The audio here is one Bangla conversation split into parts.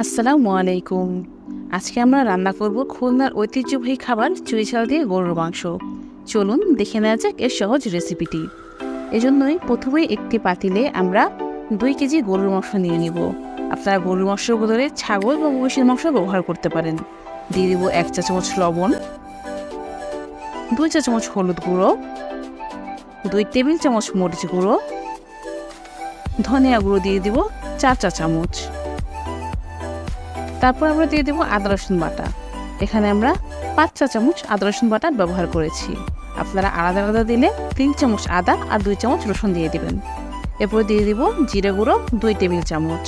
আসসালামু আলাইকুম। আজকে আমরা রান্না করব খুলনার ঐতিহ্যবাহী খাবার চুই ঝাল দিয়ে গরুর মাংস। চলুন দেখে নেওয়া যাক এর সহজ রেসিপিটি। এজন্যই প্রথমেই একটি পাতিলে আমরা 2 কেজি গরুর মাংস নিয়ে নিব। আপনারা গরুর মাংসের বদলে ছাগল বা মহিষের মাংস ব্যবহার করতে পারেন। দিয়ে দিব 1 চা চামচ লবণ, 2 চা চামচ হলুদ গুঁড়ো, 2 টেবিল চামচ মরিচ গুঁড়ো, ধনিয়া গুঁড়ো দিয়ে দিব 4 চা চামচ। তারপর আমরা দিয়ে দেবো আদা রসুন বাটা। এখানে আমরা 5 চা চামচ আদা রসুন বাটা ব্যবহার করেছি। আপনারা আলাদা আলাদা দিলে 3 চামচ আদা আর 2 চামচ রসুন দিয়ে দেবেন। এরপর দিয়ে দিব জিরে গুঁড়ো 2 টেবিল চামচ।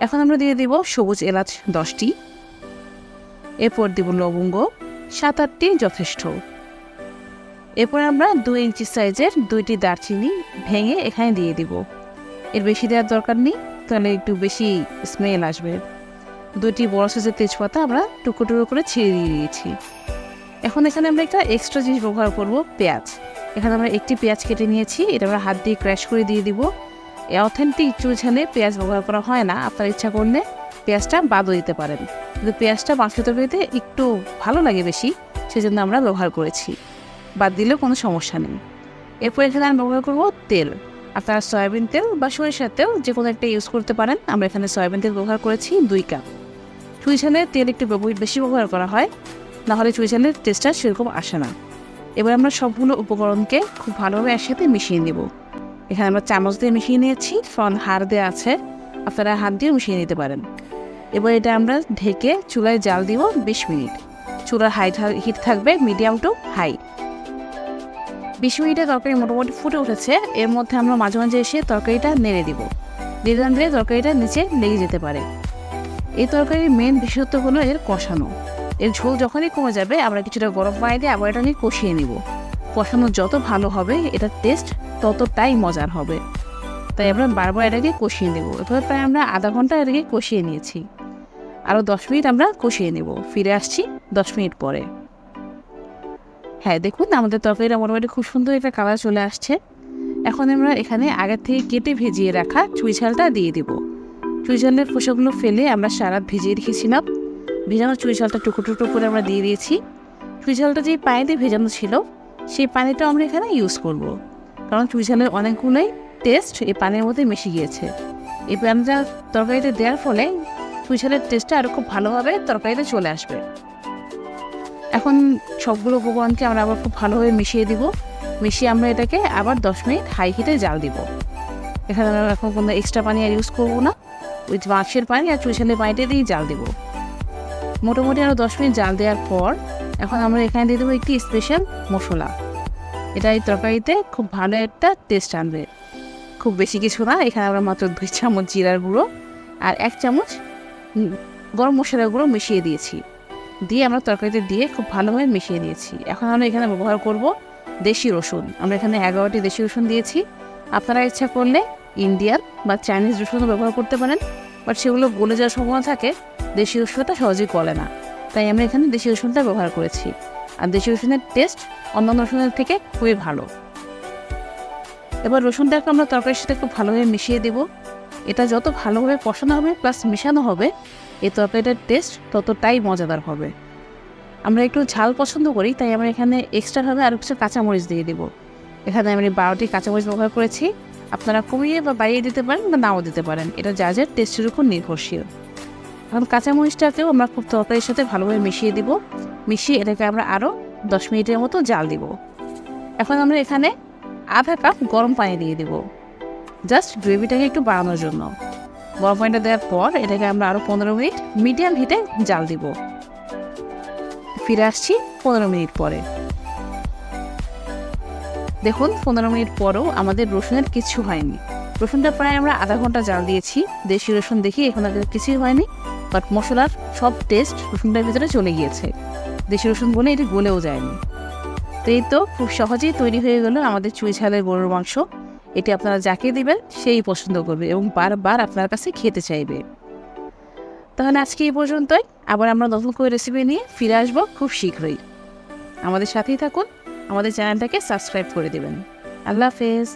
এখন আমরা দিয়ে দিব সবুজ এলাচ 10টি। এরপর দিব লবঙ্গ 7-8টি যথেষ্ট। এরপর আমরা 2 ইঞ্চি সাইজের 2টি দারচিনি ভেঙে এখানে দিয়ে দিব। এর বেশি দেওয়ার দরকার নেই, তাহলে একটু বেশি স্মেল আসবে। 2টি বড় সাইজের তেজপাতা আমরা টুকরো টুকরো করে ছিঁড়ে দিয়ে দিয়েছি। এখন এখানে আমরা একটা এক্সট্রা জিনিস ব্যবহার করব, পেঁয়াজ। এখানে আমরা একটি পেঁয়াজ কেটে নিয়েছি, এটা আমরা হাত দিয়ে ক্র্যাশ করে দিয়ে দিব। অথেন্টিক চুই ঝালে পেঁয়াজ ব্যবহার করা হয় না, আপনার ইচ্ছা করলে পেঁয়াজটা বাদও দিতে পারেন, কিন্তু পেঁয়াজটা মাংস তরকারিতে একটু ভালো লাগে বেশি, সেজন্য আমরা ব্যবহার করেছি। বাদ দিলেও কোনো সমস্যা নেই। এরপর এখানে আমি ব্যবহার করব তেল। আপনারা সয়াবিন তেল বা সরিষার তেল যে কোনো একটা ইউজ করতে পারেন। আমরা এখানে সয়াবিন তেল ব্যবহার করেছি 2 কাপ। চুই ঝালের তেল একটু বেশি ব্যবহার করা হয়, নাহলে চুই ঝালের টেস্টটা সেরকম আসে না। এবার আমরা সবগুলো উপকরণকে খুব ভালোভাবে একসাথে মিশিয়ে নেব। এখানে আমরা চামচ দিয়ে মিশিয়ে নিয়েছি, ফ্রন্ট হাড় দেওয়া আছে, আপনারা হাত দিয়ে মিশিয়ে নিতে পারেন। এবার এটা আমরা ঢেকে চুলায় জাল দিব 20 মিনিট। চুলার হিট থাকবে মিডিয়াম টু হাই। 20 মিনিটে তরকারি মোটামুটি ফুটে উঠেছে। এর মধ্যে আমরা মাঝে মাঝে এসে তরকারিটা নেড়ে দিব, দিলে তরকারিটা নিচে লেগে যেতে পারে। এই তরকারির মেন বিশেষত্ব হলো এর কষানো। এর ঝোল যখনই কমে যাবে আমরা কিছুটা গরম পানি দিয়ে আবার এটা নিয়ে কষিয়ে নিব। কষানো যত ভালো হবে এটার টেস্ট ততটাই মজার হবে, তাই আমরা বারবার এটাকে কষিয়ে নেব। এভাবে প্রায় আমরা আধা ঘন্টা এটাকে কষিয়ে নিয়েছি। আরও 10 মিনিট আমরা কষিয়ে নেব। ফিরে আসছি 10 মিনিট পরে। হ্যাঁ, দেখুন আমাদের তরকারিটা মোটামুটি খুব সুন্দর একটা কালার চলে আসছে। এখন আমরা এখানে আগের থেকে কেটে ভেজিয়ে রাখা চুই ঝালটা দিয়ে দিব। চুই ঝালের খোসাগুলো ফেলে আমরা সারা রাত ভিজিয়ে রেখেছিলাম। ভেজানো চুই ঝালটা টুকরো টুকরো করে আমরা দিয়ে দিয়েছি। চুই ঝালটা যে পানিতে ভেজানো ছিল সেই পানিটা আমরা এখানে ইউজ করব, কারণ চুই ঝালের অনেকগুলোই টেস্ট এই পানির মধ্যে মিশে গিয়েছে। এই পানিটা তরকারিতে দেওয়ার ফলে চুই ঝালের টেস্টটা আরও খুব ভালোভাবে তরকারিতে চলে আসবে। এখন সবগুলো উপকরণকে আমরা আবার খুব ভালোভাবে মিশিয়ে দিব। মিশিয়ে আমরা এটাকে আবার 10 মিনিট হাই হিটে জাল দিব। এখানে আমরা এখন কোনো এক্সট্রা পানি আর ইউজ করবো না, ওই মাংসের পানি আর চুই ঝালের পানিটা দিয়েই জাল দিব। মোটামুটি আরও 10 মিনিট জাল দেওয়ার পর এখন আমরা এখানে দিয়ে দেবো একটি স্পেশাল মশলা। এটা এই তরকারিতে খুব ভালো একটা টেস্ট আনবে। খুব বেশি কিছু না, এখানে আমরা মাত্র 2 চামচ জিরার গুঁড়ো আর 1 চামচ গরম মশলার গুঁড়ো মিশিয়ে দিয়েছি। দিয়ে আমরা তরকারিতে দিয়ে খুব ভালোভাবে মিশিয়ে নিয়েছি। এখন আমরা এখানে ব্যবহার করব দেশি রসুন। আমরা এখানে 11টি দেশি রসুন দিয়েছি। আপনারা ইচ্ছা করলে ইন্ডিয়ান বা চাইনিজ রসুনও ব্যবহার করতে পারেন, বাট সেগুলো গলে যাওয়ার সম্ভাবনা থাকে, দেশি রসুনটা সহজেই গলে না, তাই আমরা এখানে দেশি রসুনটা ব্যবহার করেছি। আর দেশি রসুনের টেস্ট অন্যান্য রসুনের থেকে খুবই ভালো। এবার রসুনটাকে আমরা তরকারির সাথে খুব ভালোভাবে মিশিয়ে দেব। এটা যত ভালোভাবে কষানো হবে প্লাস মেশানো হবে, এই তরকারিটার টেস্ট ততটাই মজাদার হবে। আমরা একটু ঝাল পছন্দ করি, তাই আমরা এখানে এক্সট্রাভাবে আরও কিছু কাঁচামরিচ দিয়ে দেবো। এখানে আমি 12টি কাঁচামরিচ ব্যবহার করেছি। আপনারা কমিয়ে বা বাড়িয়ে দিতে পারেন বা নাও দিতে পারেন, এটা যা যার টেস্টের উপর নির্ভরশীল। এখন কাঁচামরিচটাকেও আমরা খুব তরকারির সাথে ভালোভাবে মিশিয়ে দিব। মিশিয়ে এটাকে আমরা আরও 10 মিনিটের মতো জাল দিব। এখন আমরা এখানে আধা কাপ গরম পানি দিয়ে দেব, জাস্ট গ্রেভিটাকে একটু বাড়ানোর জন্য। গরম পানিটা দেওয়ার পর এটাকে আমরা আরও 15 মিনিট মিডিয়াম হিটে জাল দিব। ফিরে আসছি 15 মিনিট পরে। দেখুন 15 মিনিট পরেও আমাদের রসুনের কিছু হয়নি। রসুনটা প্রায় আমরা আধা ঘন্টা জাল দিয়েছি। দেশি রসুন দেখি এখন আর কিছুই হয়নি, বাট মশলার সব টেস্ট রসুনটার ভিতরে চলে গিয়েছে। দেশি রসুন বলে এটি গলেও যায়নি। তো এই তো খুব সহজেই তৈরি হয়ে গেল আমাদের চুই ঝালের গরুর মাংস। এটি আপনারা যাকে দিবেন সেই পছন্দ করবে এবং বারবার আপনার কাছে খেতে চাইবে। তাহলে আজকে এই পর্যন্তই। আবার আমরা নতুন করে রেসিপি নিয়ে ফিরে আসবো খুব শীঘ্রই। আমাদের সাথেই থাকুন, আমাদের চ্যানেলটাকে সাবস্ক্রাইব করে দেবেন। আল্লাহ হাফেজ।